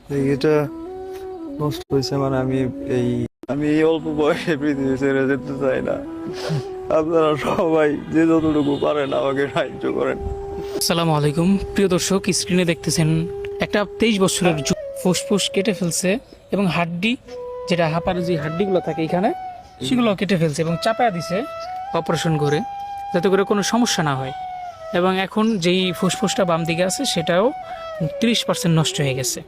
এটা নষ্ট হয়েছে মানে এই আমি এই অল্প বয়সে পৃথিবী ছেড়ে যেতে চাই না। আপনারা সবাই যে যতটুকু পারেন আমাকে সাহায্য করেন। আসসালামু আলাইকুম প্রিয় দর্শক, স্ক্রিনে দেখতেছেন একটা 23 বছরের ফুসফুস কেটে ফেলছে এবং হাড্ডি, যেটা হাঁপার যে হাড্ডিগুলো থাকে এখানে, সেগুলো কেটে ফেলছে এবং চাপায়া দিছে অপারেশন করে, যাতে করে কোনো সমস্যা না হয়। এবং এখন যেই ফুসফুসটা বাম দিকে আছে সেটাও 30% নষ্ট হয়ে গেছে।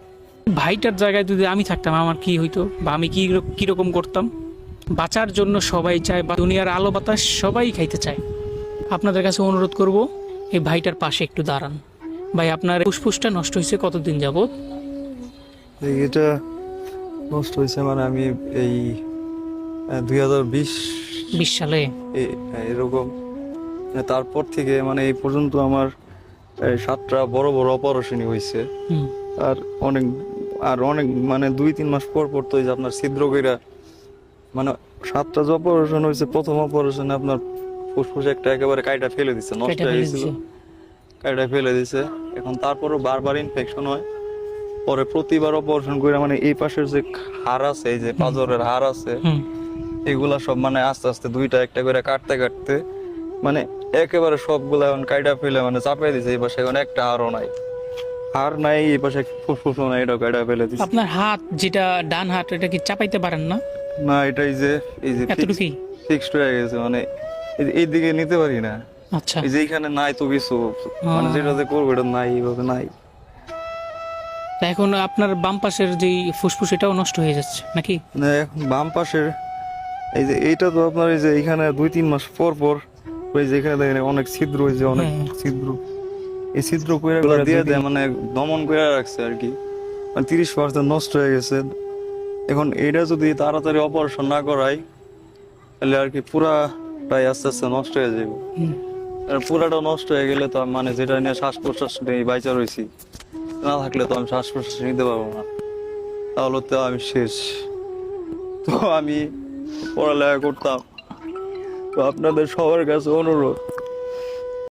ভাইটার জায়গায় যদি আমি থাকতাম আমার কি হইতো, বা আমি কীরকম করতাম। বাঁচার জন্য সবাই চায়, বা দুনিয়ার আলো বাতাস সবাই খাইতে চায়। আপনাদের কাছে অনুরোধ করব, এই ভাইটার পাশে একটু দাঁড়ান। ভাই, আপনার ফুসফুসটা নষ্ট হয়েছে কতদিন যাবত? এটা নষ্ট হয়েছে মানে আমি এই 2020 20 সালে? এরকম তারপর থেকে মানে এই পর্যন্ত আমার 7টা বড় বড় অপারেশনই হয়েছে। হুম। আর অনেক অনেক মানে 2-3 মাস পর পর তো এই যে আপনার ছিদ্র কইরা মানে 7টা যে অপারেশন হয়েছে, প্রথম অপারেশনে আপনার ফুসফুস একটা একেবারে কাইটা ফেলে দিছে, নষ্ট কেটে হয়ে ফেলে গেছিল, দিছে। কাইটা ফেলে দিছে। এখন তারপরও বারবার ইনফেকশন হয়, পরে প্রতিবার অপারেশন করে মানে এই পাশের যে হাড় আছে, এই যে পাঁজরের হাড় আছে, হুম। এগুলা সব মানে আস্তে আস্তে দুইটা একটা করে কাটতে কাটতে মানে একেবারে সবগুলা এখন কাইটা ফেলে মানে চাপাই দিছে। এই পাশে এখন একটা হাড়ও নাই, হাড় নাই, এই পাশে ফুসফুসও নাই, এটা কাইটা ফেলে দিছে। আপনার হাত, যেটা ডান হাত, এটা কি চাপাইতে পারেন না? না, এটা এই যে এতটুকুই? ফিক্সড হয়ে গেছে, মানে এই দিকে নিতে পারি না। আচ্ছা। এই যে এখানে নাই তো কিছু, মানে যেটা যে করবো এটা নাই, এইভাবে নাই। তা এখন আপনার বাম পাশের যেই ফুসফুস, এটাও নষ্ট হয়ে যাচ্ছে নাকি? মানে এখন বাম পাশের এই যে এইটা তো আপনার এই যে এখানে 2-3 মাস পর পর ওই যে এখানে দেখেন অনেক ছিদ্র হয়েছে, অনেক হ্যাঁ। ছিদ্র। এই ছিদ্র কইরা দিয়ে দেয় মানে দমন করে রাখছে আর কি, মানে 30% নষ্ট হয়ে গেছে। এখন এটা যদি তাড়াতাড়ি অপারেশন না করাই তাহলে আর কি পুরাটাই আস্তে আস্তে নষ্ট হয়ে যাবে। হুম। আর পুরাটা নষ্ট হয়ে গেলে তো মানে যেটা নিয়ে শ্বাস প্রশ্বাস নিয়ে বাইচা রয়েছি, না থাকলে তো আমি শ্বাস প্রশ্বাস নিতে পারবো না, তাহলে তো আমি শেষ। তো আমি পড়ালেখা করতাম, তো আপনাদের সবার কাছে অনুরোধ,